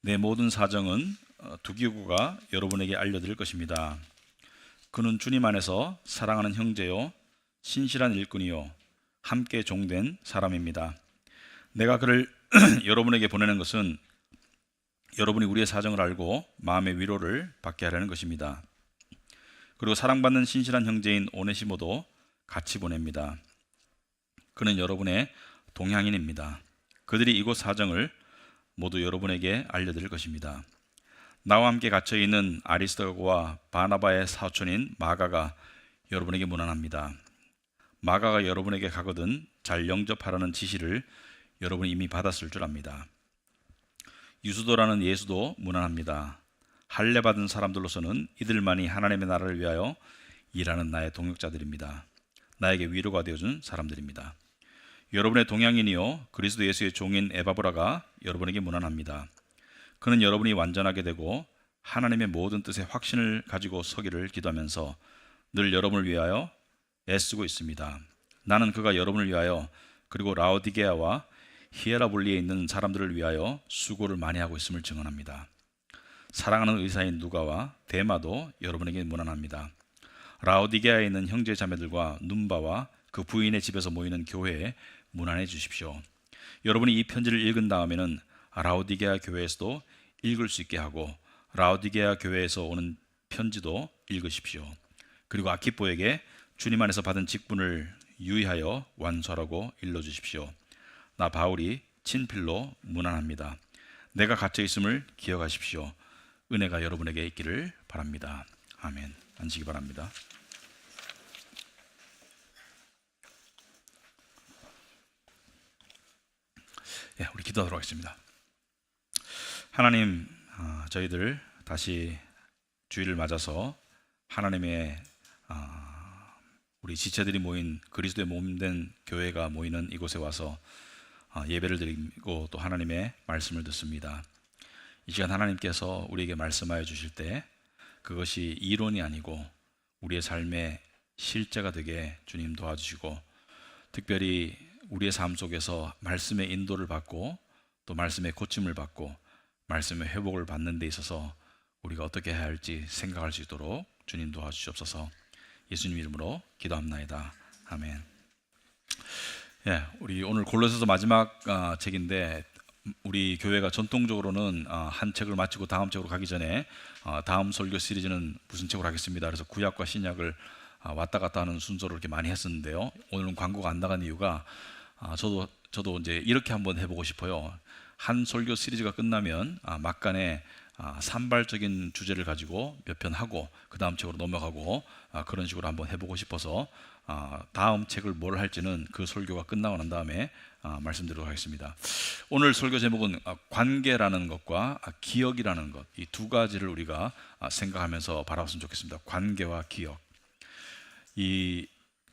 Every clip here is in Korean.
내 모든 사정은 두기고가 여러분에게 알려드릴 것입니다. 그는 주님 안에서 사랑하는 형제요, 신실한 일꾼이요, 함께 종된 사람입니다. 내가 그를 여러분에게 보내는 것은 여러분이 우리의 사정을 알고 마음의 위로를 받게 하려는 것입니다. 그리고 사랑받는 신실한 형제인 오네시모도 같이 보냅니다. 그는 여러분의 동향인입니다. 그들이 이곳 사정을 모두 여러분에게 알려드릴 것입니다. 나와 함께 갇혀있는 아리스도고와 바나바의 사촌인 마가가 여러분에게 문안합니다. 마가가 여러분에게 가거든 잘 영접하라는 지시를 여러분이 이미 받았을 줄 압니다. 유수도라는 예수도 문안합니다. 할례 받은 사람들로서는 이들만이 하나님의 나라를 위하여 일하는 나의 동역자들입니다. 나에게 위로가 되어준 사람들입니다. 여러분의 동양인이요 그리스도 예수의 종인 에바브라가 여러분에게 문안합니다. 그는 여러분이 완전하게 되고 하나님의 모든 뜻에 확신을 가지고 서기를 기도하면서 늘 여러분을 위하여 애쓰고 있습니다. 나는 그가 여러분을 위하여 그리고 라오디게아와 히에라볼리에 있는 사람들을 위하여 수고를 많이 하고 있음을 증언합니다. 사랑하는 의사인 누가와 데마도 여러분에게 문안합니다. 라오디게아에 있는 형제 자매들과 num바와 그 부인의 집에서 모이는 교회에 문안해 주십시오. 여러분이 이 편지를 읽은 다음에는 라오디게아 교회에서도 읽을 수 있게 하고 라오디게아 교회에서 오는 편지도 읽으십시오. 그리고 아키포에게 주님 안에서 받은 직분을 유의하여 완수하라고 일러주십시오. 나 바울이 친필로 문안합니다. 내가 갇혀 있음을 기억하십시오. 은혜가 여러분에게 있기를 바랍니다. 아멘. 앉으시기 바랍니다. 우리 기도하도록 하겠습니다. 하나님, 저희들 다시 주일을 맞아서 하나님의 우리 지체들이 모인 그리스도의 몸된 교회가 모이는 이곳에 와서 예배를 드리고 또 하나님의 말씀을 듣습니다. 이 시간 하나님께서 우리에게 말씀하여 주실 때 그것이 이론이 아니고 우리의 삶의 실제가 되게 주님 도와주시고 특별히 우리의 삶 속에서 말씀의 인도를 받고 또 말씀의 고침을 받고 말씀의 회복을 받는 데 있어서 우리가 어떻게 해야 할지 생각할 수 있도록 주님 도와주시옵소서. 예수님 이름으로 기도합나이다. 아멘. 우리 오늘 골로새서 마지막 책인데 우리 교회가 전통적으로는 한 책을 마치고 다음 책으로 가기 전에 다음 설교 시리즈는 무슨 책으로 하겠습니다. 그래서 구약과 신약을 왔다 갔다 하는 순서로 이렇게 많이 했었는데요. 오늘은 광고가 안 나간 이유가 저도 이제 이렇게 한번 해보고 싶어요. 한 설교 시리즈가 끝나면 막간에 산발적인 주제를 가지고 몇 편 하고 그 다음 책으로 넘어가고 그런 식으로 한번 해보고 싶어서 다음 책을 뭘 할지는 그 설교가 끝나고 난 다음에 말씀드리도록 하겠습니다. 오늘 설교 제목은 관계라는 것과 기억이라는 것, 이 두 가지를 우리가 생각하면서 바라봤으면 좋겠습니다. 관계와 기억.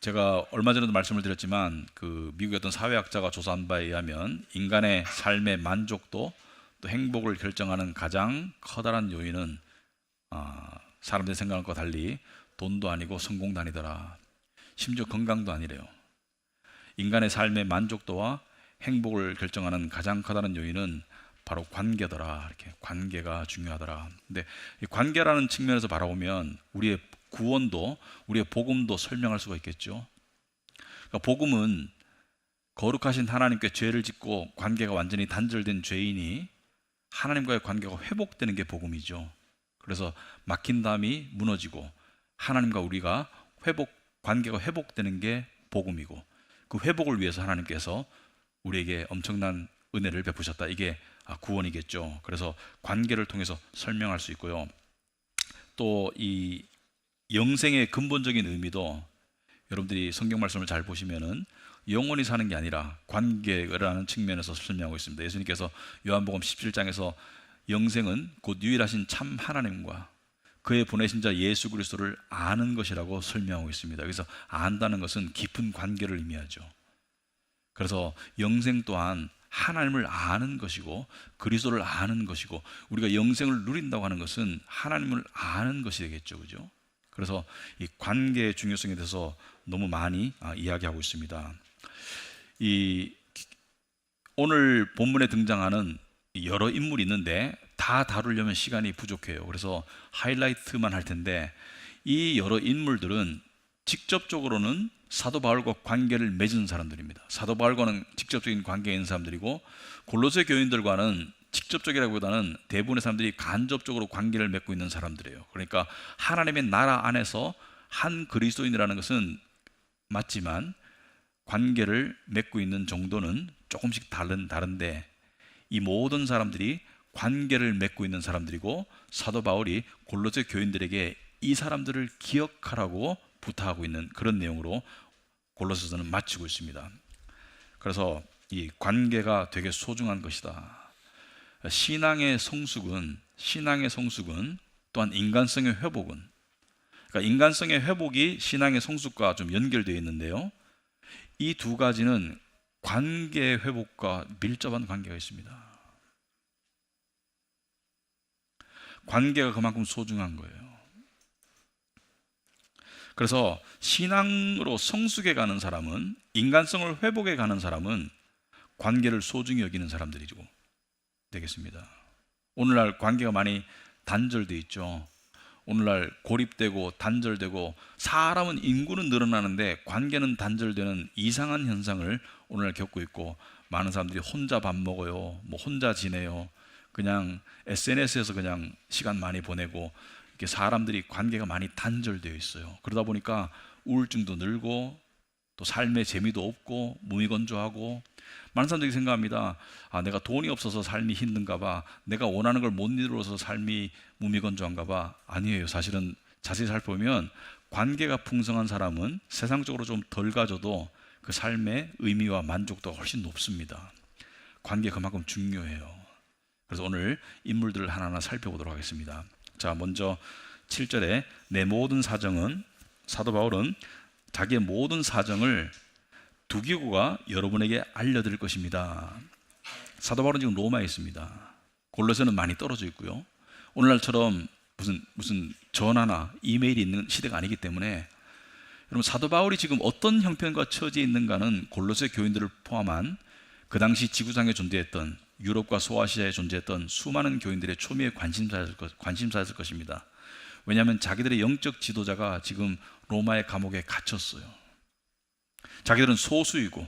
제가 얼마 전에도 말씀을 드렸지만 그 미국의 어떤 사회학자가 조사한 바에 의하면 인간의 삶의 만족도 또 행복을 결정하는 가장 커다란 요인은 사람들이 생각한 것과 달리 돈도 아니고 성공도 아니더라. 심지어 건강도 아니래요. 인간의 삶의 만족도와 행복을 결정하는 가장 커다란 요인은 바로 관계더라. 이렇게 관계가 중요하더라. 근데 이 관계라는 측면에서 바라보면 우리의 구원도 우리의 복음도 설명할 수가 있겠죠. 그러니까 복음은 거룩하신 하나님께 죄를 짓고 관계가 완전히 단절된 죄인이 하나님과의 관계가 회복되는 게 복음이죠. 그래서 막힌 담이 무너지고 하나님과 우리가 관계가 회복되는 게 복음이고 그 회복을 위해서 하나님께서 우리에게 엄청난 은혜를 베푸셨다. 이게 구원이겠죠. 그래서 관계를 통해서 설명할 수 있고요. 또 이 영생의 근본적인 의미도 여러분들이 성경 말씀을 잘 보시면은 영원히 사는 게 아니라 관계라는 측면에서 설명하고 있습니다. 예수님께서 요한복음 17장에서 영생은 곧 유일하신 참 하나님과 그의 보내신 자 예수 그리스도를 아는 것이라고 설명하고 있습니다. 그래서 안다는 것은 깊은 관계를 의미하죠. 그래서 영생 또한 하나님을 아는 것이고 그리스도를 아는 것이고 우리가 영생을 누린다고 하는 것은 하나님을 아는 것이 되겠죠. 그죠? 그래서 이 관계의 중요성에 대해서 너무 많이 이야기하고 있습니다. 오늘 본문에 등장하는 여러 인물이 있는데 다 다 다루려면 시간이 부족해요. 그래서 하이라이트만 할 텐데, 이 여러 인물들은 직접적으로는 사도 바울과 관계를 맺은 사람들입니다. 사도 바울과는 직접적인 관계에 있는 사람들이고, 골로새 교인들과는 직접적이라기보다는 대부분의 사람들이 간접적으로 관계를 맺고 있는 사람들이에요. 그러니까 하나님의 나라 안에서 한 그리스도인이라는 것은 맞지만 관계를 맺고 있는 정도는 조금씩 다른데, 이 모든 사람들이 관계를 맺고 있는 사람들이고, 사도 바울이 골로새 교인들에게 이 사람들을 기억하라고 부탁하고 있는 그런 내용으로 골로새서는 마치고 있습니다. 그래서 이 관계가 되게 소중한 것이다. 신앙의 성숙은 또한 인간성의 회복은, 그러니까 인간성의 회복이 신앙의 성숙과 좀 연결되어 있는데요, 이 두 가지는 관계 회복과 밀접한 관계가 있습니다. 관계가 그만큼 소중한 거예요. 그래서 신앙으로 성숙해 가는 사람은, 인간성을 회복해 가는 사람은 관계를 소중히 여기는 사람들이죠 되겠습니다. 오늘날 관계가 많이 단절돼 있죠. 오늘날 고립되고 단절되고, 사람은 인구는 늘어나는데 관계는 단절되는 이상한 현상을 오늘날 겪고 있고, 많은 사람들이 혼자 밥 먹어요, 뭐 혼자 지내요, 그냥 SNS에서 그냥 시간 많이 보내고, 이렇게 사람들이 관계가 많이 단절되어 있어요. 그러다 보니까 우울증도 늘고, 또 삶의 재미도 없고, 무미건조하고, 많은 사람들이 생각합니다. 내가 돈이 없어서 삶이 힘든가 봐, 내가 원하는 걸 못 이루어서 삶이 무미건조한가 봐. 아니에요. 사실은 자세히 살펴보면 관계가 풍성한 사람은 세상적으로 좀 덜 가져도 그 삶의 의미와 만족도가 훨씬 높습니다. 관계 그만큼 중요해요. 그래서 오늘 인물들을 하나하나 살펴보도록 하겠습니다. 자, 먼저 7절에 내 모든 사정은, 사도 바울은 자기의 모든 사정을 두기고가 여러분에게 알려드릴 것입니다. 사도 바울은 지금 로마에 있습니다. 골로새는 많이 떨어져 있고요. 오늘날처럼 무슨 전화나 이메일이 있는 시대가 아니기 때문에, 여러분, 사도 바울이 지금 어떤 형편과 처지에 있는가는 골로새 교인들을 포함한 그 당시 지구상에 존재했던, 유럽과 소아시아에 존재했던 수많은 교인들의 초미의 관심사였을 것입니다. 왜냐하면 자기들의 영적 지도자가 지금 로마의 감옥에 갇혔어요. 자기들은 소수이고,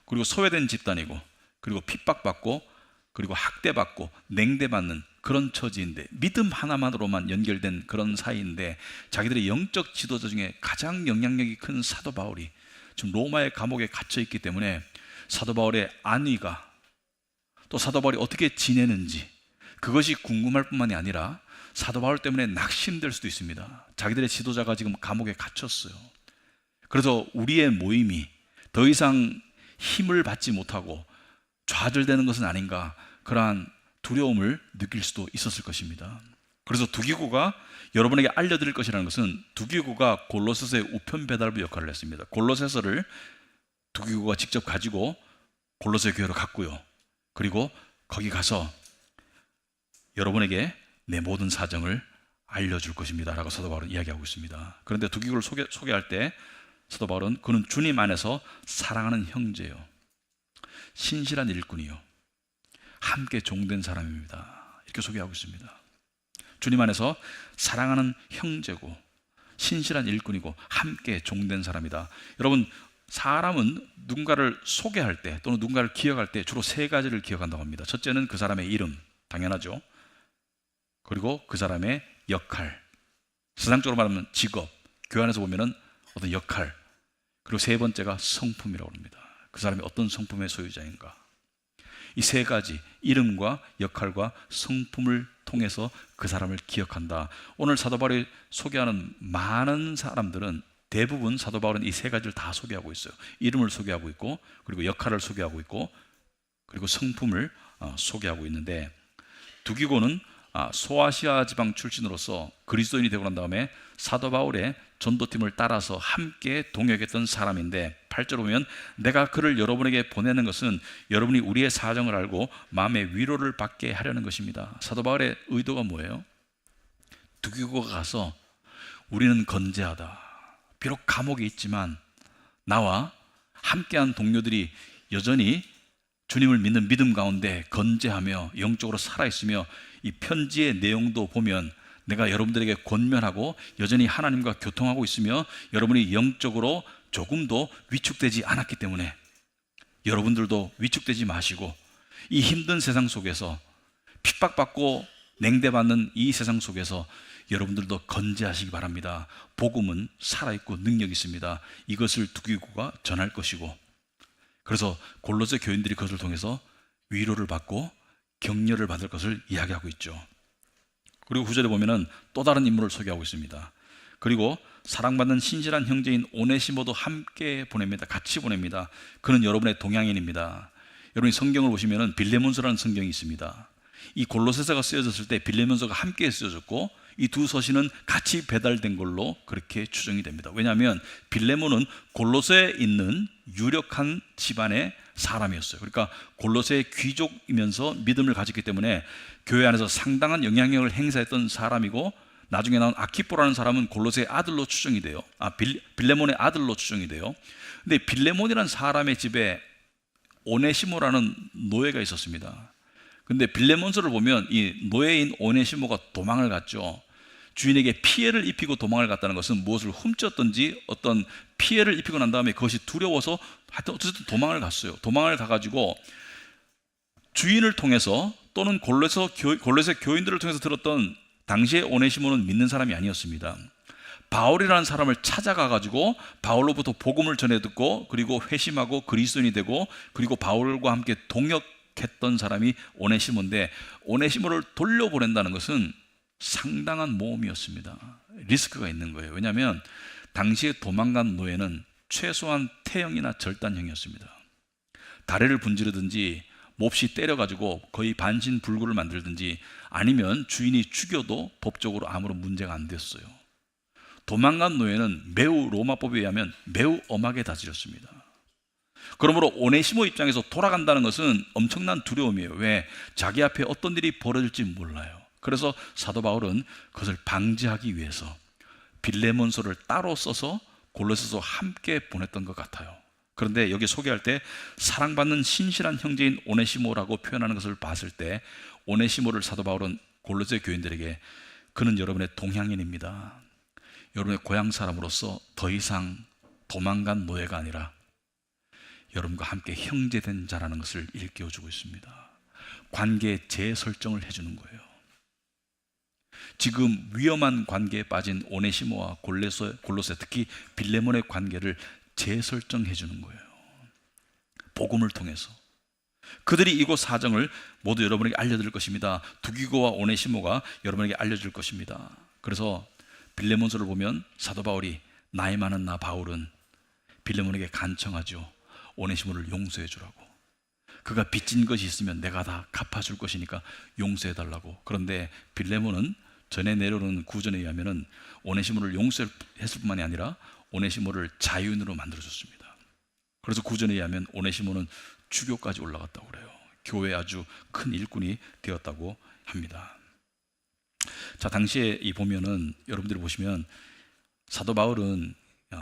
그리고 소외된 집단이고, 그리고 핍박받고, 그리고 학대받고 냉대받는 그런 처지인데, 믿음 하나만으로만 연결된 그런 사이인데, 자기들의 영적 지도자 중에 가장 영향력이 큰 사도 바울이 지금 로마의 감옥에 갇혀 있기 때문에, 사도 바울의 안위가, 또 사도 바울이 어떻게 지내는지 그것이 궁금할 뿐만이 아니라 사도 바울 때문에 낙심될 수도 있습니다. 자기들의 지도자가 지금 감옥에 갇혔어요. 그래서 우리의 모임이 더 이상 힘을 받지 못하고 좌절되는 것은 아닌가, 그러한 두려움을 느낄 수도 있었을 것입니다. 그래서 두기고가 여러분에게 알려드릴 것이라는 것은, 두기고가 골로새서의 우편 배달부 역할을 했습니다. 골로새서를 두기고가 직접 가지고 골로새 교회로 갔고요. 그리고 거기 가서 여러분에게 내 모든 사정을 알려줄 것입니다 라고 사도 바울은 이야기하고 있습니다. 그런데 두기고를 소개할 때 사도 바울은 그는 주님 안에서 사랑하는 형제요, 신실한 일꾼이요, 함께 종된 사람입니다, 이렇게 소개하고 있습니다. 주님 안에서 사랑하는 형제고 신실한 일꾼이고 함께 종된 사람이다. 여러분, 사람은 누군가를 소개할 때 또는 누군가를 기억할 때 주로 세 가지를 기억한다고 합니다. 첫째는 그 사람의 이름, 당연하죠. 그리고 그 사람의 역할, 세상적으로 말하면 직업, 교회 안에서 보면은 어떤 역할, 그리고 세 번째가 성품이라고 합니다. 그 사람이 어떤 성품의 소유자인가. 이 세 가지, 이름과 역할과 성품을 통해서 그 사람을 기억한다. 오늘 사도 바울이 소개하는 많은 사람들은, 대부분 사도 바울은 이 세 가지를 다 소개하고 있어요. 이름을 소개하고 있고, 그리고 역할을 소개하고 있고, 그리고 성품을 소개하고 있는데, 두기고는 소아시아 지방 출신으로서 그리스도인이 되고 난 다음에 사도 바울의 전도팀을 따라서 함께 동역했던 사람인데, 8절 보면 내가 그를 여러분에게 보내는 것은 여러분이 우리의 사정을 알고 마음의 위로를 받게 하려는 것입니다. 사도 바울의 의도가 뭐예요? 두기고가 가서 우리는 건재하다, 비록 감옥에 있지만 나와 함께한 동료들이 여전히 주님을 믿는 믿음 가운데 건재하며 영적으로 살아있으며 이 편지의 내용도 보면 내가 여러분들에게 권면하고 여전히 하나님과 교통하고 있으며 여러분이 영적으로 조금도 위축되지 않았기 때문에 여러분들도 위축되지 마시고 이 힘든 세상 속에서 핍박받고 냉대받는 이 세상 속에서 여러분들도 건재하시기 바랍니다. 복음은 살아있고 능력이 있습니다. 이것을 두기고가 전할 것이고, 그래서 골로새 교인들이 그것을 통해서 위로를 받고 격려를 받을 것을 이야기하고 있죠. 그리고 9절에 보면은 또 다른 인물을 소개하고 있습니다. 그리고 사랑받는 신실한 형제인 오네시모도 함께 보냅니다. 같이 보냅니다. 그는 여러분의 동양인입니다. 여러분이 성경을 보시면은 빌레몬서라는 성경이 있습니다. 이 골로새서가 쓰여졌을 때 빌레몬서가 함께 쓰여졌고 이 두 서신은 같이 배달된 걸로 그렇게 추정이 됩니다. 왜냐하면 빌레몬은 골로새에 있는 유력한 집안의 사람이었어요. 그러니까 골로새의 귀족이면서 믿음을 가졌기 때문에 교회 안에서 상당한 영향력을 행사했던 사람이고, 나중에 나온 아키포라는 사람은 골로새의 아들로 추정이 돼요. 빌레몬의 아들로 추정이 돼요. 근데 빌레몬이라는 사람의 집에 오네시모라는 노예가 있었습니다. 근데 빌레몬서를 보면 이 노예인 오네시모가 도망을 갔죠. 주인에게 피해를 입히고 도망을 갔다는 것은 무엇을 훔쳤든지 어떤 피해를 입히고 난 다음에 그것이 두려워서 하여튼 어쨌든 도망을 갔어요. 도망을 가가지고 주인을 통해서 또는 골로새 교인들을 통해서 들었던, 당시에 오네시모는 믿는 사람이 아니었습니다. 바울이라는 사람을 찾아가가지고 바울로부터 복음을 전해 듣고 그리고 회심하고 그리스도인이 되고 그리고 바울과 함께 동역했던 사람이 오네시모인데, 오네시모를 돌려보낸다는 것은 상당한 모험이었습니다. 리스크가 있는 거예요. 왜냐하면 당시에 도망간 노예는 최소한 태형이나 절단형이었습니다. 다리를 분지르든지 몹시 때려가지고 거의 반신불구를 만들든지 아니면 주인이 죽여도 법적으로 아무런 문제가 안 됐어요. 도망간 노예는 매우 로마법에 의하면 매우 엄하게 다스렸습니다. 그러므로 오네시모 입장에서 돌아간다는 것은 엄청난 두려움이에요. 왜? 자기 앞에 어떤 일이 벌어질지 몰라요. 그래서 사도 바울은 그것을 방지하기 위해서 빌레몬서를 따로 써서 골로새서 함께 보냈던 것 같아요. 그런데 여기 소개할 때 사랑받는 신실한 형제인 오네시모라고 표현하는 것을 봤을 때 오네시모를 사도 바울은 골로새 교인들에게 그는 여러분의 동향인입니다. 여러분의 고향 사람으로서 더 이상 도망간 노예가 아니라 여러분과 함께 형제된 자라는 것을 일깨워주고 있습니다. 관계의 재설정을 해주는 거예요. 지금 위험한 관계에 빠진 오네시모와 골로새, 특히 빌레몬의 관계를 재설정해 주는 거예요. 복음을 통해서 그들이 이곳 사정을 모두 여러분에게 알려드릴 것입니다. 두기고와 오네시모가 여러분에게 알려줄 것입니다. 그래서 빌레몬서를 보면 사도 바울이 나이 많은 나 바울은 빌레몬에게 간청하죠. 오네시모를 용서해 주라고. 그가 빚진 것이 있으면 내가 다 갚아줄 것이니까 용서해 달라고. 그런데 빌레몬은 전에 내려오는 구전에 의하면 오네시모를 용서했을 뿐만이 아니라 오네시모를 자유인으로 만들어줬습니다. 그래서 구전에 의하면 오네시모는 주교까지 올라갔다고 그래요. 교회에 아주 큰 일꾼이 되었다고 합니다. 자, 당시에 이 보면은 여러분들이 보시면 사도 바울은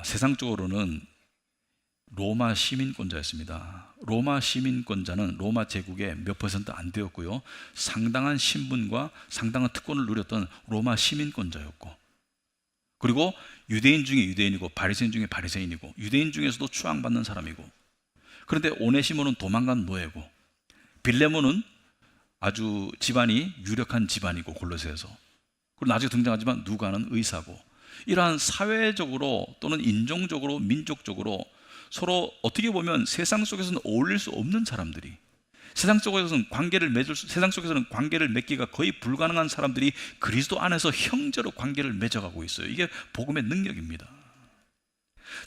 세상적으로는 로마 시민권자였습니다. 로마 시민권자는 로마 제국의 몇 퍼센트 안 되었고요. 상당한 신분과 상당한 특권을 누렸던 로마 시민권자였고, 그리고 유대인 중에 유대인이고 바리새인 중에 바리새인이고 유대인 중에서도 추앙받는 사람이고, 그런데 오네시모는 도망간 노예고 빌레몬은 아주 집안이 유력한 집안이고 골로새에서, 그리고 나중에 등장하지만 누가는 의사고, 이러한 사회적으로 또는 인종적으로 민족적으로 서로 어떻게 보면 세상 속에서는 어울릴 수 없는 사람들이, 세상 속에서는 관계를 맺기가 거의 불가능한 사람들이 그리스도 안에서 형제로 관계를 맺어가고 있어요. 이게 복음의 능력입니다.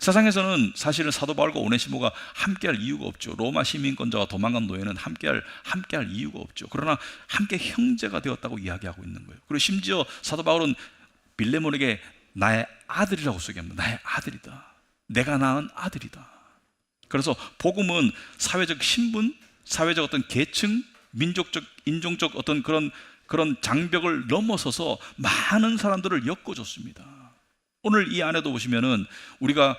세상에서는 사실은 사도 바울과 오네시모가 함께할 이유가 없죠. 로마 시민권자와 도망간 노예는 함께할 이유가 없죠. 그러나 함께 형제가 되었다고 이야기하고 있는 거예요. 그리고 심지어 사도 바울은 빌레몬에게 나의 아들이라고 소개합니다. 나의 아들이다. 내가 낳은 아들이다. 그래서 복음은 사회적 신분, 사회적 어떤 계층, 민족적, 인종적 어떤 그런 장벽을 넘어서서 많은 사람들을 엮어줬습니다. 오늘 이 안에도 보시면은 우리가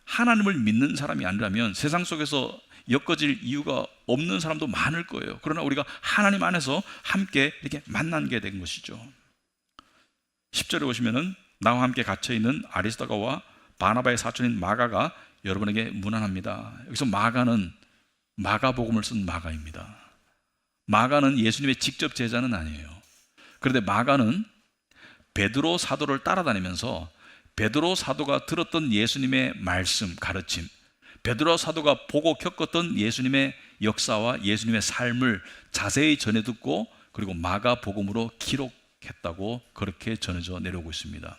하나님을 믿는 사람이 아니라면 세상 속에서 엮어질 이유가 없는 사람도 많을 거예요. 그러나 우리가 하나님 안에서 함께 이렇게 만난 게 된 것이죠. 10절에 보시면은 나와 함께 갇혀있는 아리스다가와 바나바의 사촌인 마가가 여러분에게 문안합니다. 여기서 마가는 마가복음을 쓴 마가입니다. 마가는 예수님의 직접 제자는 아니에요. 그런데 마가는 베드로 사도를 따라다니면서 베드로 사도가 들었던 예수님의 말씀, 가르침, 베드로 사도가 보고 겪었던 예수님의 역사와 예수님의 삶을 자세히 전해 듣고 그리고 마가복음으로 기록했다고 그렇게 전해져 내려오고 있습니다.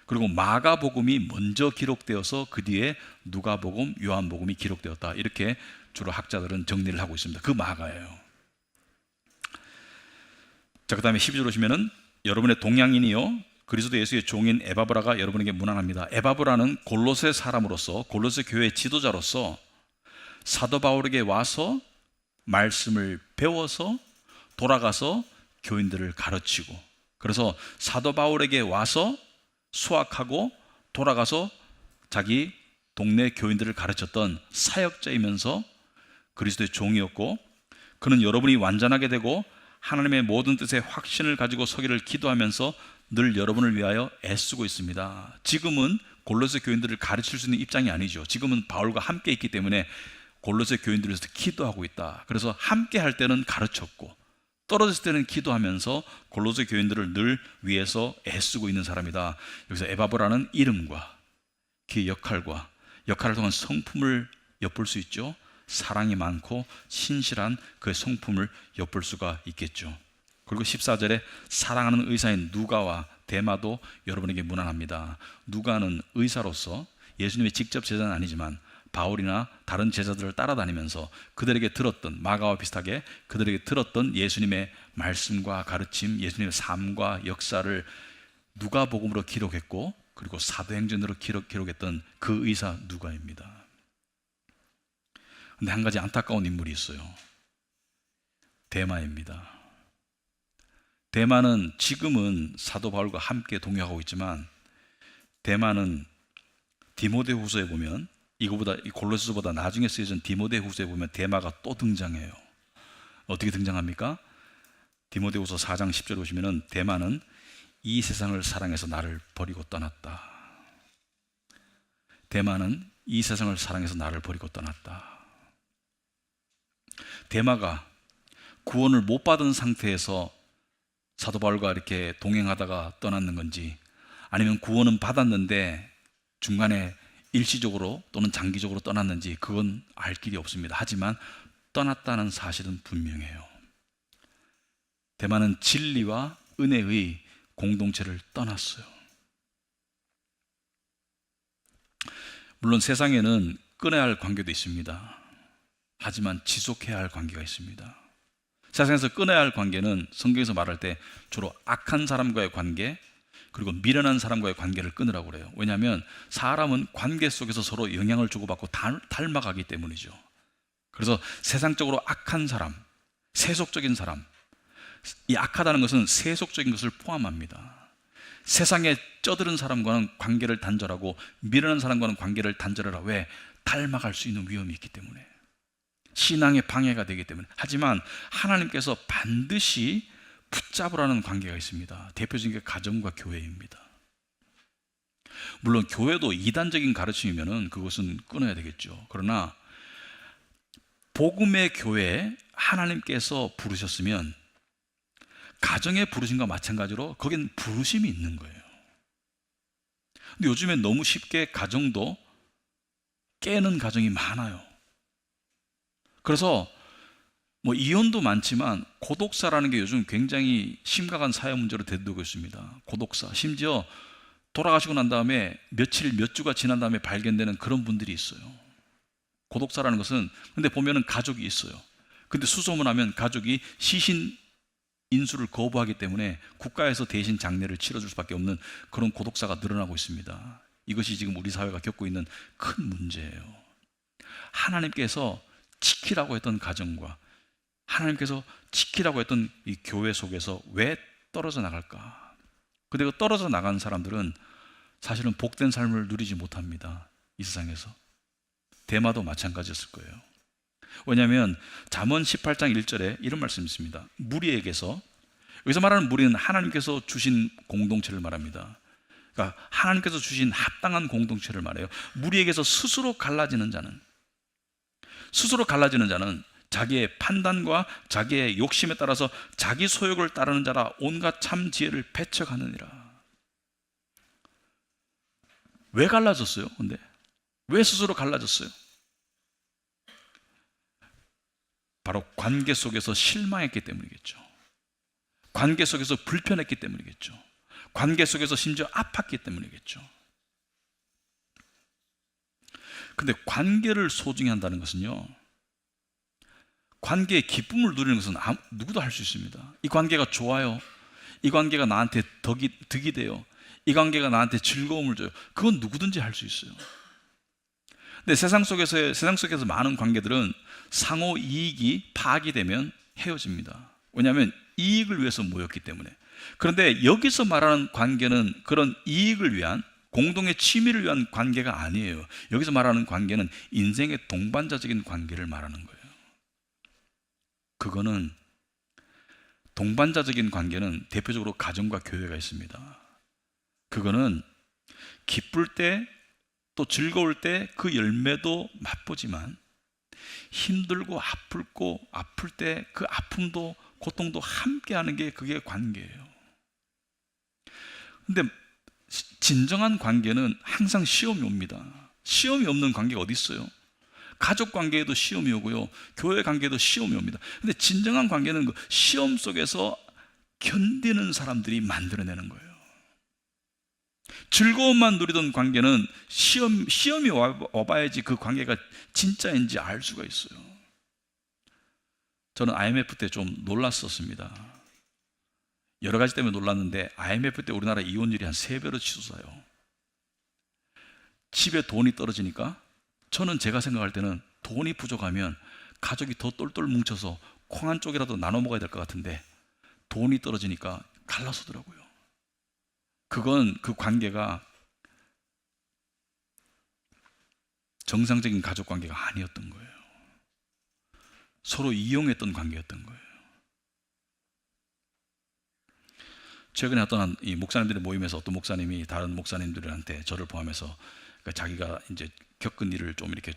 그리고 마가복음이 먼저 기록되어서 그 뒤에 누가복음, 요한복음이 기록되었다. 이렇게 주로 학자들은 정리를 하고 있습니다. 그 마가예요. 자, 그 다음에 12절 오시면은 여러분의 동양인이요 그리스도 예수의 종인 에바브라가 여러분에게 문안합니다. 에바브라는 골로새 사람으로서 골로새 교회의 지도자로서 사도 바울에게 와서 말씀을 배워서 돌아가서 교인들을 가르치고, 그래서 사도 바울에게 와서 수학하고 돌아가서 자기 동네 교인들을 가르쳤던 사역자이면서 그리스도의 종이었고, 그는 여러분이 완전하게 되고 하나님의 모든 뜻에 확신을 가지고 서기를 기도하면서 늘 여러분을 위하여 애쓰고 있습니다. 지금은 골로새 교인들을 가르칠 수 있는 입장이 아니죠. 지금은 바울과 함께 있기 때문에 골로새 교인들을 위해서 기도하고 있다. 그래서 함께 할 때는 가르쳤고 떨어졌을 때는 기도하면서 골로새 교인들을 늘 위해서 애쓰고 있는 사람이다. 여기서 에바브라는 이름과 그 역할을 통한 성품을 엿볼 수 있죠. 사랑이 많고 신실한 그의 성품을 엿볼 수가 있겠죠. 그리고 14절에 사랑하는 의사인 누가와 데마도 여러분에게 문안합니다. 누가는 의사로서 예수님의 직접 제자는 아니지만 바울이나 다른 제자들을 따라다니면서 그들에게 들었던, 마가와 비슷하게 그들에게 들었던 예수님의 말씀과 가르침, 예수님의 삶과 역사를 누가복음으로 기록했고 그리고 사도행전으로 기록했던 그 의사 누가입니다. 근데 한 가지 안타까운 인물이 있어요. 데마입니다. 데마는 지금은 사도 바울과 함께 동역하고 있지만 데마는 디모데후서에 보면 이거보다 골로새서보다 나중에 쓰여진 디모데후서에 보면 데마가 또 등장해요. 어떻게 등장합니까? 디모데후서 4장 10절 보시면은 데마는 이 세상을 사랑해서 나를 버리고 떠났다. 데마는 이 세상을 사랑해서 나를 버리고 떠났다. 데마가 구원을 못 받은 상태에서 사도 바울과 이렇게 동행하다가 떠났는 건지, 아니면 구원은 받았는데 중간에 일시적으로 또는 장기적으로 떠났는지 그건 알 길이 없습니다. 하지만 떠났다는 사실은 분명해요. 데마는 진리와 은혜의 공동체를 떠났어요. 물론 세상에는 끊어야 할 관계도 있습니다. 하지만 지속해야 할 관계가 있습니다. 세상에서 끊어야 할 관계는 성경에서 말할 때 주로 악한 사람과의 관계, 그리고 미련한 사람과의 관계를 끊으라고 그래요. 왜냐하면 사람은 관계 속에서 서로 영향을 주고받고 닮아가기 때문이죠. 그래서 세상적으로 악한 사람, 세속적인 사람, 이 악하다는 것은 세속적인 것을 포함합니다. 세상에 쩌들은 사람과는 관계를 단절하고 미련한 사람과는 관계를 단절하라. 왜? 닮아갈 수 있는 위험이 있기 때문에, 신앙의 방해가 되기 때문에. 하지만 하나님께서 반드시 붙잡으라는 관계가 있습니다. 대표적인 게 가정과 교회입니다. 물론 교회도 이단적인 가르침이면 그것은 끊어야 되겠죠. 그러나 복음의 교회에 하나님께서 부르셨으면 가정의 부르심과 마찬가지로 거긴 부르심이 있는 거예요. 근데 요즘엔 너무 쉽게 가정도 깨는 가정이 많아요. 그래서 이혼도 많지만 고독사라는 게 요즘 굉장히 심각한 사회 문제로 대두되고 있습니다. 고독사, 심지어 돌아가시고 난 다음에 며칠, 몇 주가 지난 다음에 발견되는 그런 분들이 있어요. 고독사라는 것은, 근데 보면은 가족이 있어요. 근데 수소문하면 가족이 시신 인수를 거부하기 때문에 국가에서 대신 장례를 치러줄 수밖에 없는 그런 고독사가 늘어나고 있습니다. 이것이 지금 우리 사회가 겪고 있는 큰 문제예요. 하나님께서 지키라고 했던 가정과 하나님께서 지키라고 했던 이 교회 속에서 왜 떨어져 나갈까? 그리고 떨어져 나간 사람들은 사실은 복된 삶을 누리지 못합니다. 이 세상에서. 데마도 마찬가지였을 거예요. 왜냐하면 잠언 18장 1절에 이런 말씀이 있습니다. 무리에게서, 여기서 말하는 무리는 하나님께서 주신 공동체를 말합니다. 그러니까 하나님께서 주신 합당한 공동체를 말해요. 무리에게서 스스로 갈라지는 자는 자기의 판단과 자기의 욕심에 따라서 자기 소욕을 따르는 자라 온갖 참 지혜를 배척하느니라. 왜 갈라졌어요? 근데 왜 스스로 갈라졌어요? 바로 관계 속에서 실망했기 때문이겠죠. 관계 속에서 불편했기 때문이겠죠. 관계 속에서 심지어 아팠기 때문이겠죠. 근데 관계를 소중히 한다는 것은요, 관계의 기쁨을 누리는 것은 누구도 할 수 있습니다. 이 관계가 좋아요. 이 관계가 나한테 득이 돼요. 이 관계가 나한테 즐거움을 줘요. 그건 누구든지 할 수 있어요. 근데 세상 속에서 많은 관계들은 상호 이익이 파악이 되면 헤어집니다. 왜냐하면 이익을 위해서 모였기 때문에. 그런데 여기서 말하는 관계는 그런 이익을 위한, 공동의 취미를 위한 관계가 아니에요. 여기서 말하는 관계는 인생의 동반자적인 관계를 말하는 거예요. 그거는, 동반자적인 관계는 대표적으로 가정과 교회가 있습니다. 그거는 기쁠 때 또 즐거울 때 그 열매도 맛보지만 힘들고 아플 때 그 아픔도 고통도 함께 하는 게 그게 관계예요. 근데 진정한 관계는 항상 시험이 옵니다. 시험이 없는 관계가 어디 있어요? 가족 관계에도 시험이 오고요, 교회 관계에도 시험이 옵니다. 근데 진정한 관계는 그 시험 속에서 견디는 사람들이 만들어내는 거예요. 즐거움만 누리던 관계는 시험이 와봐야지 그 관계가 진짜인지 알 수가 있어요. 저는 IMF 때 좀 놀랐었습니다. 여러 가지 때문에 놀랐는데, IMF 때 우리나라 이혼율이 한 3배로 치솟아요. 집에 돈이 떨어지니까, 저는 제가 생각할 때는 돈이 부족하면 가족이 더 똘똘 뭉쳐서 콩 한 쪽이라도 나눠 먹어야 될 것 같은데, 돈이 떨어지니까 갈라서더라고요. 그건 그 관계가 정상적인 가족 관계가 아니었던 거예요. 서로 이용했던 관계였던 거예요. 최근에 어떤 이 목사님들의 모임에서 어떤 목사님이 다른 목사님들한테, 저를 포함해서, 자기가 이제 겪은 일을 좀 이렇게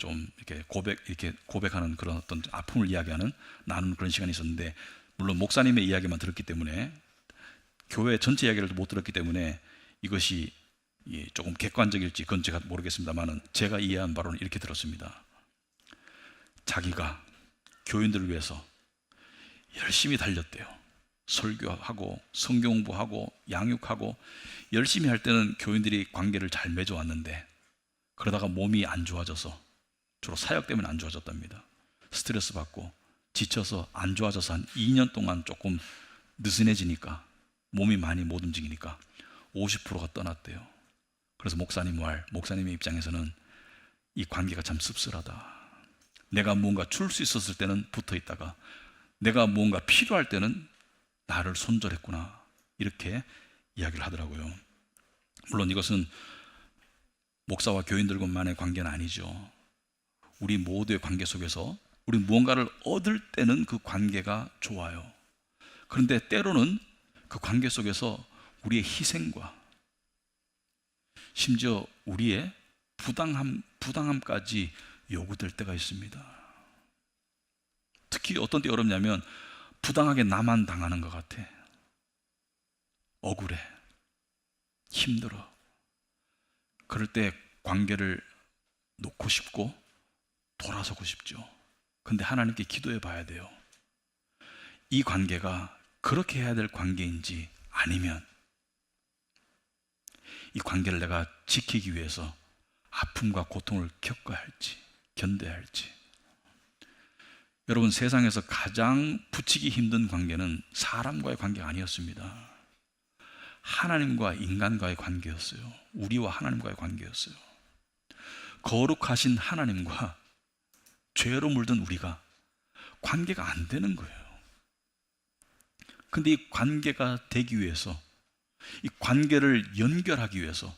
고백하는 그런 어떤 아픔을 이야기하는, 나누는 그런 시간이 있었는데, 물론 목사님의 이야기만 들었기 때문에, 교회 전체 이야기를 못 들었기 때문에 이것이 조금 객관적일지 그건 제가 모르겠습니다만, 제가 이해한 바로는 이렇게 들었습니다. 자기가 교인들을 위해서 열심히 달렸대요. 설교하고 성경 공부하고 양육하고 열심히 할 때는 교인들이 관계를 잘 맺어왔는데, 그러다가 몸이 안 좋아져서, 주로 사역 때문에 안 좋아졌답니다. 스트레스 받고 지쳐서 안 좋아져서 한 2년 동안 조금 느슨해지니까, 몸이 많이 못 움직이니까 50%가 떠났대요. 그래서 목사님의 입장에서는 이 관계가 참 씁쓸하다. 내가 무언가 줄 수 있었을 때는 붙어 있다가, 내가 무언가 필요할 때는 나를 손절했구나, 이렇게 이야기를 하더라고요. 물론 이것은 목사와 교인들과만의 관계는 아니죠. 우리 모두의 관계 속에서 우리 무언가를 얻을 때는 그 관계가 좋아요. 그런데 때로는 그 관계 속에서 우리의 희생과 심지어 우리의 부당함까지 요구될 때가 있습니다. 특히 어떤 때 어렵냐면, 부당하게 나만 당하는 것 같아. 억울해. 힘들어. 그럴 때 관계를 놓고 싶고 돌아서고 싶죠. 근데 하나님께 기도해 봐야 돼요. 이 관계가 그렇게 해야 될 관계인지, 아니면 이 관계를 내가 지키기 위해서 아픔과 고통을 겪어야 할지, 견뎌야 할지. 여러분, 세상에서 가장 붙이기 힘든 관계는 사람과의 관계가 아니었습니다. 하나님과 인간과의 관계였어요. 우리와 하나님과의 관계였어요. 거룩하신 하나님과 죄로 물든 우리가 관계가 안 되는 거예요. 근데 이 관계가 되기 위해서, 이 관계를 연결하기 위해서,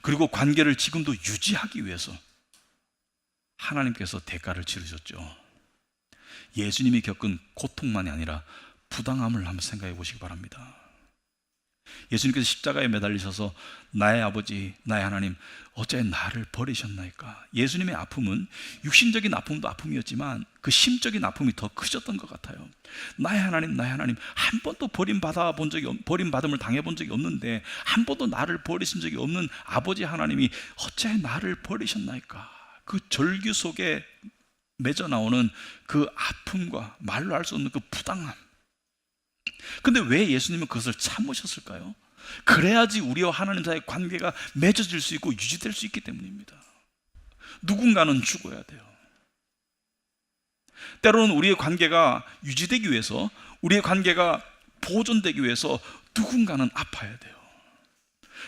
그리고 관계를 지금도 유지하기 위해서 하나님께서 대가를 치르셨죠. 예수님이 겪은 고통만이 아니라 부당함을 한번 생각해 보시기 바랍니다. 예수님께서 십자가에 매달리셔서 나의 아버지, 나의 하나님, 어째 나를 버리셨나이까? 예수님의 아픔은 육신적인 아픔도 아픔이었지만 그 심적인 아픔이 더 크셨던 것 같아요. 나의 하나님, 나의 하나님, 한 번도 버림받음을 당해본 적이 없는데, 한 번도 나를 버리신 적이 없는 아버지 하나님이 어째 나를 버리셨나이까? 그 절규 속에 맺어 나오는 그 아픔과 말로 할 수 없는 그 부당함. 근데 왜 예수님은 그것을 참으셨을까요? 그래야지 우리와 하나님 사이의 관계가 맺어질 수 있고 유지될 수 있기 때문입니다. 누군가는 죽어야 돼요. 때로는 우리의 관계가 유지되기 위해서, 우리의 관계가 보존되기 위해서 누군가는 아파야 돼요.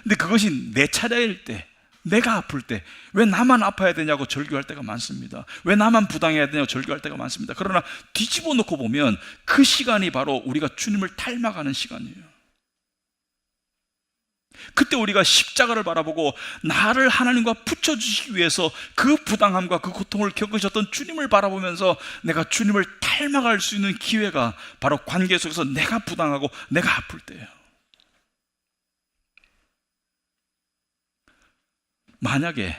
근데 그것이 내 차례일 때, 내가 아플 때, 왜 나만 아파야 되냐고 절규할 때가 많습니다. 왜 나만 부당해야 되냐고 절규할 때가 많습니다. 그러나 뒤집어 놓고 보면 그 시간이 바로 우리가 주님을 닮아가는 시간이에요. 그때 우리가 십자가를 바라보고 나를 하나님과 붙여주시기 위해서 그 부당함과 그 고통을 겪으셨던 주님을 바라보면서 내가 주님을 닮아갈 수 있는 기회가 바로 관계 속에서 내가 부당하고 내가 아플 때예요. 만약에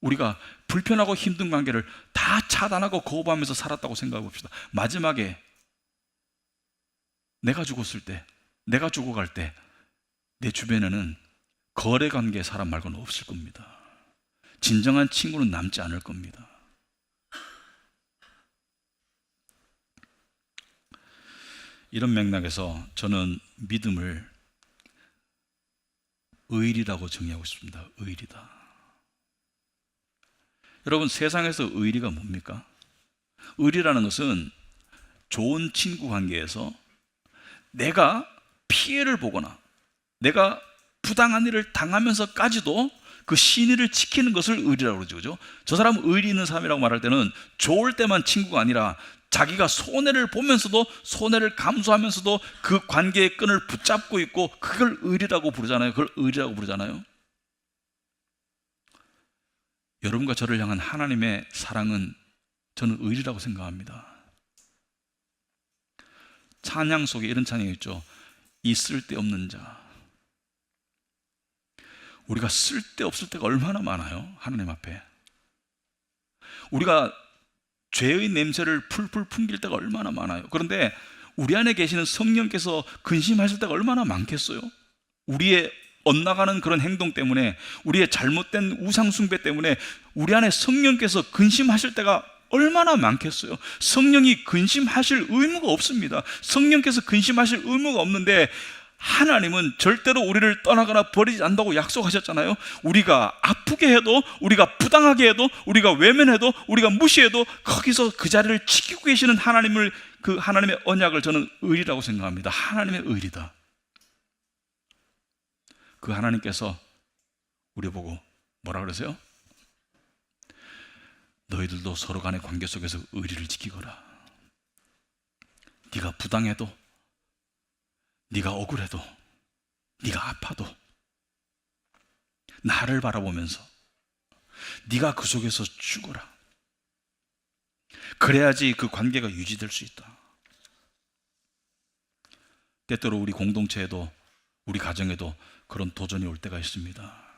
우리가 불편하고 힘든 관계를 다 차단하고 거부하면서 살았다고 생각해 봅시다. 마지막에 내가 죽었을 때, 내가 죽어갈 때 내 주변에는 거래관계의 사람 말고는 없을 겁니다. 진정한 친구는 남지 않을 겁니다. 이런 맥락에서 저는 믿음을 의리라고 정의하고 싶습니다. 의리다. 여러분, 세상에서 의리가 뭡니까? 의리라는 것은 좋은 친구 관계에서 내가 피해를 보거나 내가 부당한 일을 당하면서까지도 그 신의를 지키는 것을 의리라고 그러죠. 그죠? 저 사람은 의리 있는 사람이라고 말할 때는 좋을 때만 친구가 아니라 자기가 손해를 보면서도, 손해를 감수하면서도 그 관계의 끈을 붙잡고 있고, 그걸 의리라고 부르잖아요. 그걸 의리라고 부르잖아요. 여러분과 저를 향한 하나님의 사랑은 저는 의리라고 생각합니다. 찬양 속에 이런 찬양이 있죠. 이 쓸데없는 자. 우리가 쓸데없을 때가 얼마나 많아요, 하나님 앞에. 우리가 죄의 냄새를 풀풀 풍길 때가 얼마나 많아요. 그런데 우리 안에 계시는 성령께서 근심하실 때가 얼마나 많겠어요. 우리의 엇나가는 그런 행동 때문에, 우리의 잘못된 우상 숭배 때문에 우리 안에 성령께서 근심하실 때가 얼마나 많겠어요. 성령이 근심하실 의무가 없습니다. 성령께서 근심하실 의무가 없는데 하나님은 절대로 우리를 떠나거나 버리지 않는다고 약속하셨잖아요. 우리가 아프게 해도, 우리가 부당하게 해도, 우리가 외면해도, 우리가 무시해도 거기서 그 자리를 지키고 계시는 하나님을, 그 하나님의 언약을 저는 의리라고 생각합니다. 하나님의 의리다. 그 하나님께서 우리 보고 뭐라 그러세요? 너희들도 서로 간의 관계 속에서 의리를 지키거라. 네가 부당해도, 네가 억울해도, 네가 아파도 나를 바라보면서 네가 그 속에서 죽어라. 그래야지 그 관계가 유지될 수 있다. 때때로 우리 공동체에도, 우리 가정에도 그런 도전이 올 때가 있습니다.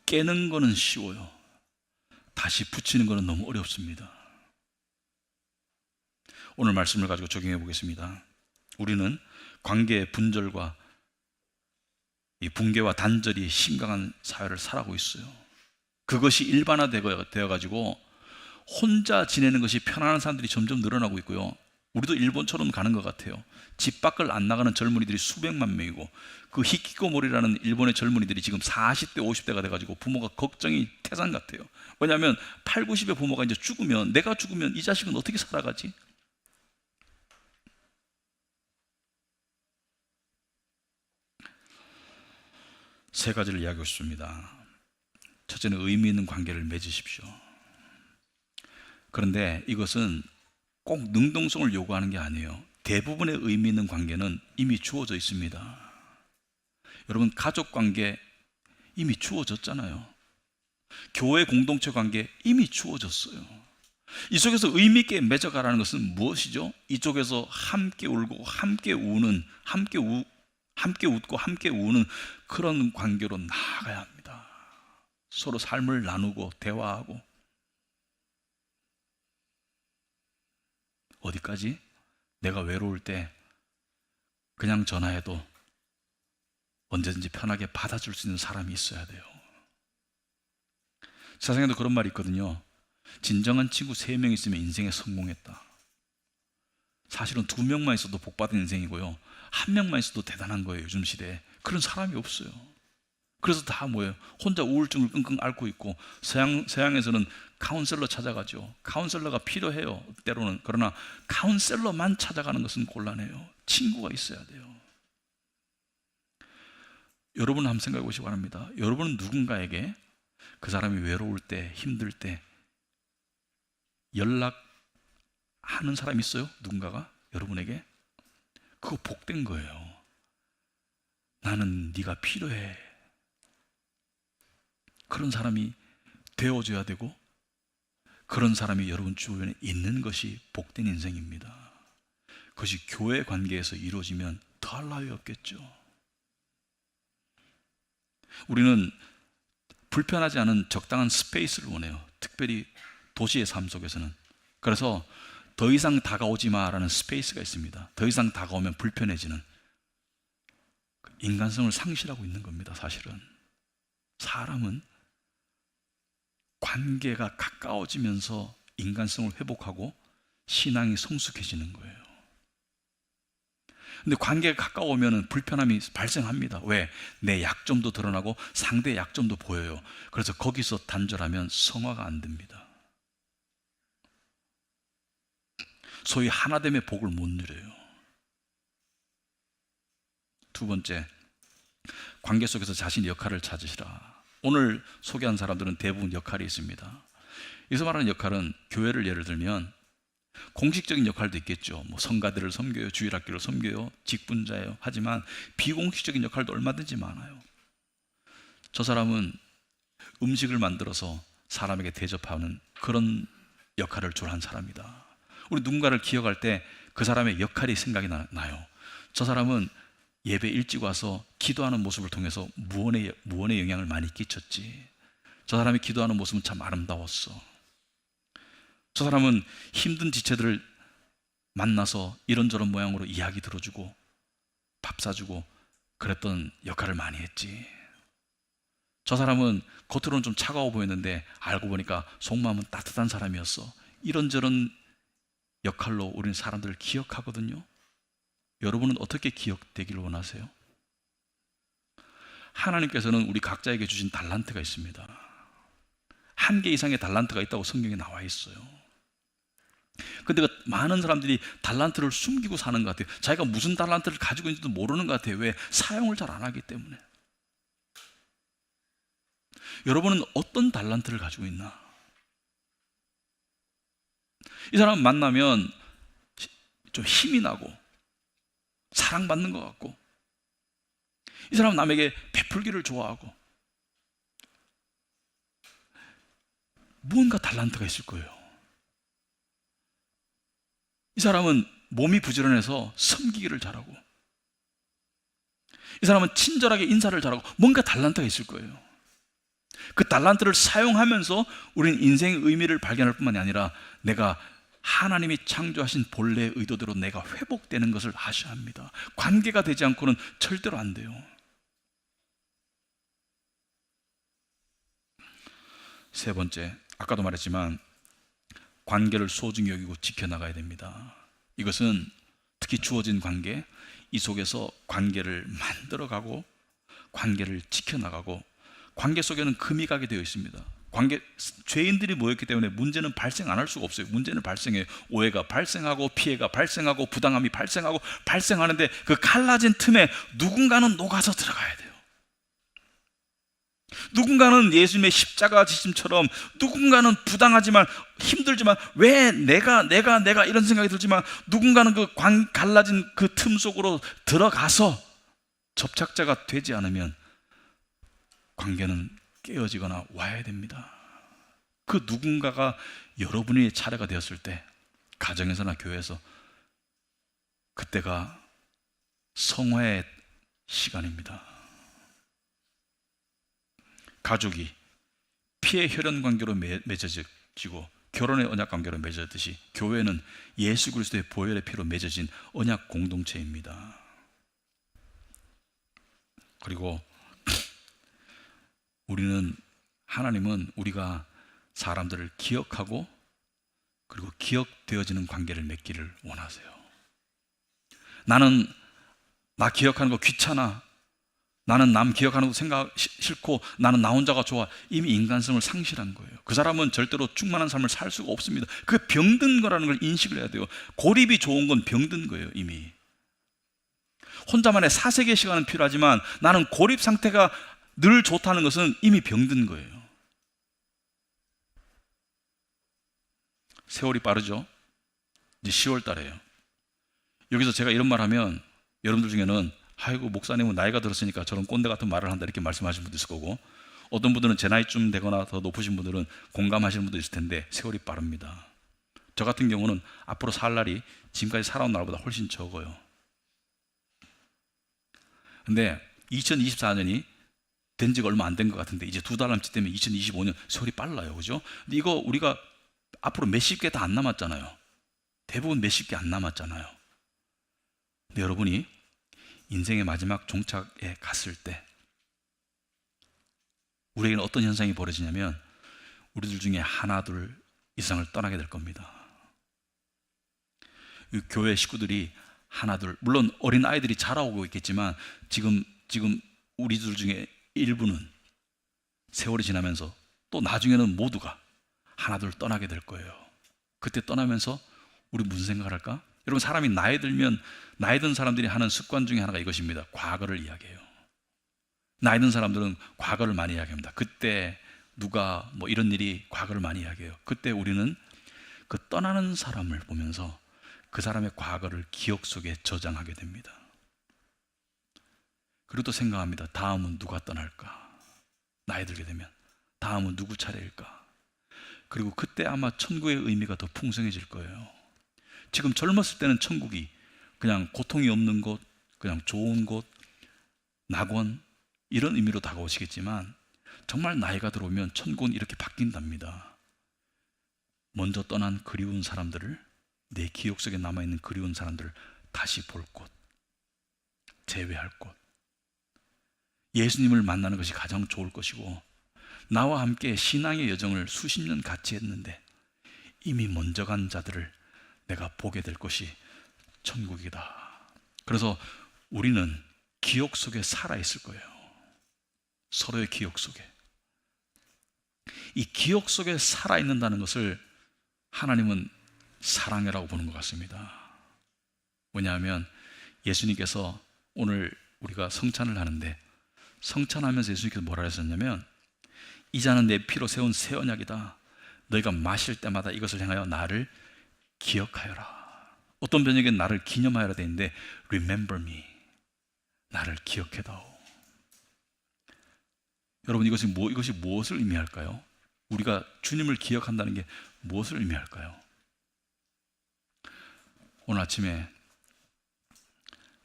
깨는 거는 쉬워요. 다시 붙이는 거는 너무 어렵습니다. 오늘 말씀을 가지고 적용해 보겠습니다. 우리는 관계의 분절과 이 붕괴와 단절이 심각한 사회를 살아가고 있어요. 그것이 일반화되어 가지고 혼자 지내는 것이 편안한 사람들이 점점 늘어나고 있고요. 우리도 일본처럼 가는 것 같아요. 집 밖을 안 나가는 젊은이들이 수백만 명이고, 그 히키코모리라는 일본의 젊은이들이 지금 40대, 50대가 돼가지고 부모가 걱정이 태산 같아요. 왜냐하면 8, 90의 부모가 이제 죽으면, 내가 죽으면 이 자식은 어떻게 살아가지? 세 가지를 이야기하고 싶습니다. 첫째는 의미 있는 관계를 맺으십시오. 그런데 이것은 꼭 능동성을 요구하는 게 아니에요. 대부분의 의미 있는 관계는 이미 주어져 있습니다. 여러분, 가족 관계 이미 주어졌잖아요. 교회 공동체 관계 이미 주어졌어요. 이쪽에서 의미 있게 맺어가라는 것은 무엇이죠? 이쪽에서 함께 울고 함께 우는, 함께 웃고 함께 우는 그런 관계로 나아가야 합니다. 서로 삶을 나누고 대화하고. 어디까지? 내가 외로울 때 그냥 전화해도 언제든지 편하게 받아줄 수 있는 사람이 있어야 돼요. 세상에도 그런 말이 있거든요. 진정한 친구 3명 있으면 인생에 성공했다. 사실은 2명만 있어도 복받은 인생이고요, 1명만 있어도 대단한 거예요. 요즘 시대에 그런 사람이 없어요. 그래서 다 뭐예요? 혼자 우울증을 끙끙 앓고 있고, 서양에서는 카운셀러 찾아가죠. 카운셀러가 필요해요, 때로는. 그러나 카운셀러만 찾아가는 것은 곤란해요. 친구가 있어야 돼요. 여러분 한번 생각해 보시기 바랍니다. 여러분은 누군가에게 그 사람이 외로울 때, 힘들 때 연락하는 사람이 있어요? 누군가가 여러분에게? 그거 복된 거예요. 나는 네가 필요해. 그런 사람이 되어줘야 되고, 그런 사람이 여러분 주변에 있는 것이 복된 인생입니다. 그것이 교회 관계에서 이루어지면 더할 나위 없겠죠. 우리는 불편하지 않은 적당한 스페이스를 원해요. 특별히 도시의 삶 속에서는. 그래서 더 이상 다가오지 마라는 스페이스가 있습니다. 더 이상 다가오면 불편해지는, 인간성을 상실하고 있는 겁니다. 사실은 사람은 관계가 가까워지면서 인간성을 회복하고 신앙이 성숙해지는 거예요. 근데 관계가 가까우면 불편함이 발생합니다. 왜? 내 약점도 드러나고 상대의 약점도 보여요. 그래서 거기서 단절하면 성화가 안 됩니다. 소위 하나됨의 복을 못 누려요. 2번째, 관계 속에서 자신의 역할을 찾으시라. 오늘 소개한 사람들은 대부분 역할이 있습니다. 여기서 말하는 역할은, 교회를 예를 들면 공식적인 역할도 있겠죠. 뭐 성가대를 섬겨요, 주일학교를 섬겨요, 직분자예요. 하지만 비공식적인 역할도 얼마든지 많아요. 저 사람은 음식을 만들어서 사람에게 대접하는 그런 역할을 주로 한 사람이다. 우리 누군가를 기억할 때 그 사람의 역할이 생각이 나요. 저 사람은 예배 일찍 와서 기도하는 모습을 통해서 무언의 영향을 많이 끼쳤지. 저 사람이 기도하는 모습은 참 아름다웠어. 저 사람은 힘든 지체들을 만나서 이런저런 모양으로 이야기 들어주고 밥 사주고 그랬던 역할을 많이 했지. 저 사람은 겉으로는 좀 차가워 보였는데 알고 보니까 속마음은 따뜻한 사람이었어. 이런저런 역할로 우리는 사람들을 기억하거든요. 여러분은 어떻게 기억되기를 원하세요? 하나님께서는 우리 각자에게 주신 달란트가 있습니다. 1개 이상의 달란트가 있다고 성경에 나와 있어요. 근데 많은 사람들이 달란트를 숨기고 사는 것 같아요. 자기가 무슨 달란트를 가지고 있는지도 모르는 것 같아요. 왜? 사용을 잘 안 하기 때문에. 여러분은 어떤 달란트를 가지고 있나? 이 사람 만나면 좀 힘이 나고 사랑받는 것 같고, 이 사람은 남에게 베풀기를 좋아하고, 무언가 달란트가 있을 거예요. 이 사람은 몸이 부지런해서 섬기기를 잘하고, 이 사람은 친절하게 인사를 잘하고, 뭔가 달란트가 있을 거예요. 그 달란트를 사용하면서 우리는 인생의 의미를 발견할 뿐만이 아니라 내가 하나님이 창조하신 본래의 의도대로 내가 회복되는 것을 아셔야 합니다. 관계가 되지 않고는 절대로 안 돼요. 3번째, 아까도 말했지만 관계를 소중히 여기고 지켜나가야 됩니다. 이것은 특히 주어진 관계, 이 속에서 관계를 만들어가고 관계를 지켜나가고, 관계 속에는 금이 가게 되어 있습니다. 죄인들이 모였기 때문에 문제는 발생 안 할 수가 없어요. 문제는 발생해요. 오해가 발생하고 피해가 발생하고 부당함이 발생하고 발생하는데, 그 갈라진 틈에 누군가는 녹아서 들어가야 돼요. 누군가는 예수님의 십자가 지심처럼, 누군가는 부당하지만 힘들지만 왜 내가 이런 생각이 들지만, 누군가는 그 갈라진 그 틈 속으로 들어가서 접착자가 되지 않으면 관계는 깨어지거나 와야 됩니다. 그 누군가가 여러분의 차례가 되었을 때, 가정에서나 교회에서, 그때가 성화의 시간입니다. 가족이 피의 혈연 관계로 맺어지고 결혼의 언약 관계로 맺어졌듯이 교회는 예수 그리스도의 보혈의 피로 맺어진 언약 공동체입니다. 그리고 하나님은 우리가 사람들을 기억하고 그리고 기억되어지는 관계를 맺기를 원하세요. 나는 나 기억하는 거 귀찮아, 나는 남 기억하는 거 생각 싫고 나는 나 혼자가 좋아, 이미 인간성을 상실한 거예요. 그 사람은 절대로 충만한 삶을 살 수가 없습니다. 그게 병든 거라는 걸 인식을 해야 돼요. 고립이 좋은 건 병든 거예요. 이미 혼자만의 사색의 시간은 필요하지만 나는 고립 상태가 늘 좋다는 것은 이미 병든 거예요. 세월이 빠르죠. 이제 10월 달이에요. 여기서 제가 이런 말 하면 여러분들 중에는 아이고 목사님은 나이가 들었으니까 저런 꼰대 같은 말을 한다 이렇게 말씀하시는 분도 있을 거고, 어떤 분들은 제 나이쯤 되거나 더 높으신 분들은 공감하시는 분도 있을 텐데 세월이 빠릅니다. 저 같은 경우는 앞으로 살 날이 지금까지 살아온 날보다 훨씬 적어요. 근데 2024년이 된 지가 얼마 안 된 것 같은데 이제 2달 남짓 되면 2025년, 세월이 빨라요. 그죠? 근데 이거 우리가 앞으로 몇십 개 다 안 남았잖아요. 대부분 몇십 개 안 남았잖아요. 근데 여러분이 인생의 마지막 종착에 갔을 때 우리에게는 어떤 현상이 벌어지냐면 우리들 중에 하나 둘 이상을 떠나게 될 겁니다. 교회 식구들이 하나 둘, 물론 어린 아이들이 자라오고 있겠지만 지금 우리들 중에 일부는 세월이 지나면서 또 나중에는 모두가 하나 둘 떠나게 될 거예요. 그때 떠나면서 우리 무슨 생각을 할까? 여러분, 사람이 나이 들면 나이 든 사람들이 하는 습관 중에 하나가 이것입니다. 과거를 이야기해요. 나이 든 사람들은 과거를 많이 이야기합니다. 그때 누가 뭐 이런 일이, 과거를 많이 이야기해요. 그때 우리는 그 떠나는 사람을 보면서 그 사람의 과거를 기억 속에 저장하게 됩니다. 그리고 또 생각합니다. 다음은 누가 떠날까? 나이 들게 되면 다음은 누구 차례일까? 그리고 그때 아마 천국의 의미가 더 풍성해질 거예요. 지금 젊었을 때는 천국이 그냥 고통이 없는 곳, 그냥 좋은 곳, 낙원, 이런 의미로 다가오시겠지만 정말 나이가 들어오면 천국은 이렇게 바뀐답니다. 먼저 떠난 그리운 사람들을, 내 기억 속에 남아있는 그리운 사람들을 다시 볼 곳, 재회할 곳, 예수님을 만나는 것이 가장 좋을 것이고, 나와 함께 신앙의 여정을 수십 년 같이 했는데 이미 먼저 간 자들을 내가 보게 될 것이 천국이다. 그래서 우리는 기억 속에 살아있을 거예요. 서로의 기억 속에. 이 기억 속에 살아있는다는 것을 하나님은 사랑이라고 보는 것 같습니다. 왜냐하면 예수님께서 오늘 우리가 성찬을 하는데, 성찬하면서 예수님께서 뭐라 하셨냐면, 이 잔은 내 피로 세운 새 언약이다. 너희가 마실 때마다 이것을 행하여 나를 기억하여라. 어떤 번역에는 나를 기념하여라 되어 있는데 Remember me, 나를 기억해다오. 여러분, 이것이 무엇을 의미할까요? 우리가 주님을 기억한다는 게 무엇을 의미할까요? 오늘 아침에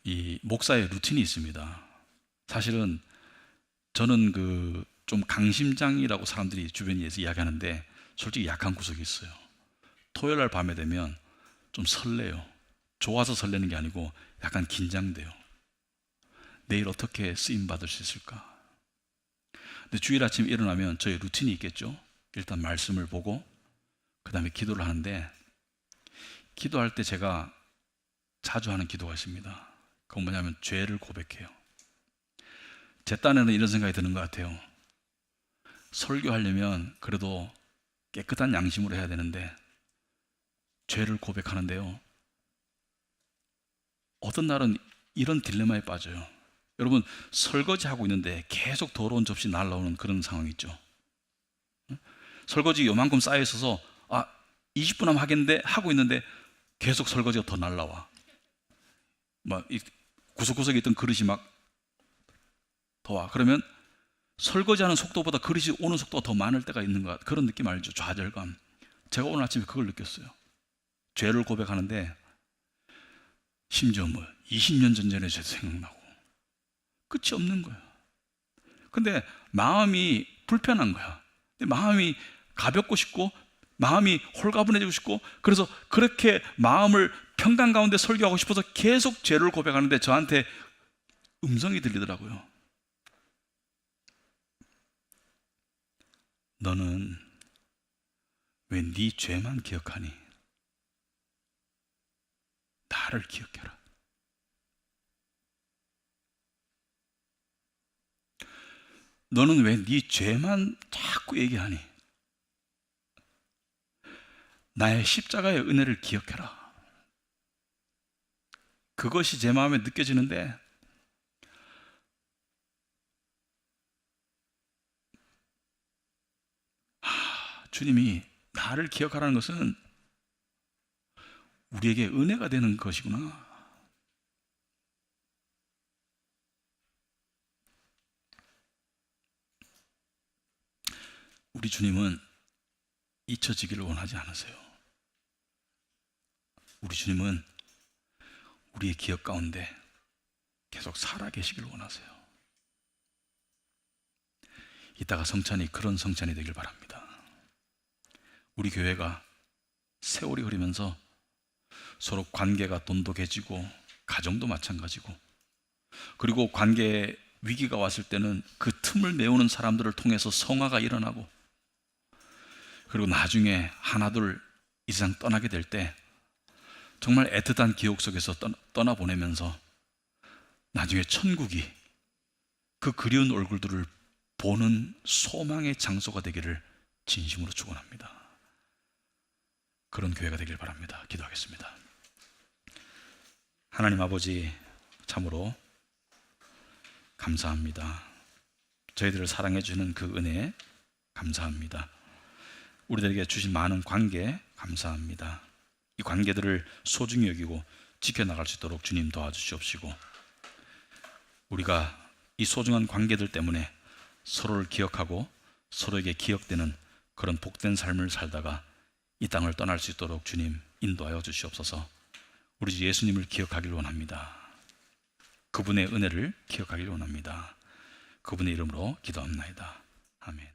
이 목사의 루틴이 있습니다. 사실은 저는 좀 강심장이라고 사람들이 주변에서 이야기하는데 솔직히 약한 구석이 있어요. 토요일 날 밤에 되면 좀 설레요. 좋아서 설레는 게 아니고 약간 긴장돼요. 내일 어떻게 쓰임 받을 수 있을까? 근데 주일 아침 일어나면 저의 루틴이 있겠죠. 일단 말씀을 보고 그 다음에 기도를 하는데, 기도할 때 제가 자주 하는 기도가 있습니다. 그건 뭐냐면 죄를 고백해요. 제 딴에는 이런 생각이 드는 것 같아요. 설교하려면 그래도 깨끗한 양심으로 해야 되는데 죄를 고백하는데요, 어떤 날은 이런 딜레마에 빠져요. 여러분, 설거지하고 있는데 계속 더러운 접시 날라오는 그런 상황 있죠. 설거지 요만큼 쌓여 있어서 20분 하면 하겠는데 하고 있는데 계속 설거지가 더 날라와. 막 구석구석에 있던 그릇이 막 더 와. 그러면 설거지하는 속도보다 그릇이 오는 속도가 더 많을 때가 있는 것 같아요. 그런 느낌 알죠? 좌절감. 제가 오늘 아침에 그걸 느꼈어요. 죄를 고백하는데 심지어 20년 전의 죄도 생각나고 끝이 없는 거예요. 근데 마음이 불편한 거야. 근데 마음이 가볍고 싶고 마음이 홀가분해지고 싶고, 그래서 그렇게 마음을 평강 가운데 설교하고 싶어서 계속 죄를 고백하는데 저한테 음성이 들리더라고요. 너는 왜 네 죄만 기억하니? 나를 기억해라. 너는 왜 네 죄만 자꾸 얘기하니? 나의 십자가의 은혜를 기억해라. 그것이 제 마음에 느껴지는데, 주님이 나를 기억하라는 것은 우리에게 은혜가 되는 것이구나. 우리 주님은 잊혀지기를 원하지 않으세요. 우리 주님은 우리의 기억 가운데 계속 살아계시길 원하세요. 이따가 성찬이 그런 성찬이 되길 바랍니다. 우리 교회가 세월이 흐르면서 서로 관계가 돈독해지고 가정도 마찬가지고, 그리고 관계에 위기가 왔을 때는 그 틈을 메우는 사람들을 통해서 성화가 일어나고, 그리고 나중에 하나둘 이상 떠나게 될 때 정말 애틋한 기억 속에서 떠나보내면서 나중에 천국이 그 그리운 얼굴들을 보는 소망의 장소가 되기를 진심으로 축원합니다. 그런 교회가 되길 바랍니다. 기도하겠습니다. 하나님 아버지, 참으로 감사합니다. 저희들을 사랑해 주는 그 은혜 감사합니다. 우리들에게 주신 많은 관계 감사합니다. 이 관계들을 소중히 여기고 지켜나갈 수 있도록 주님 도와주시옵시고, 우리가 이 소중한 관계들 때문에 서로를 기억하고 서로에게 기억되는 그런 복된 삶을 살다가 이 땅을 떠날 수 있도록 주님 인도하여 주시옵소서. 우리 주 예수님을 기억하길 원합니다. 그분의 은혜를 기억하길 원합니다. 그분의 이름으로 기도합니다. 아멘.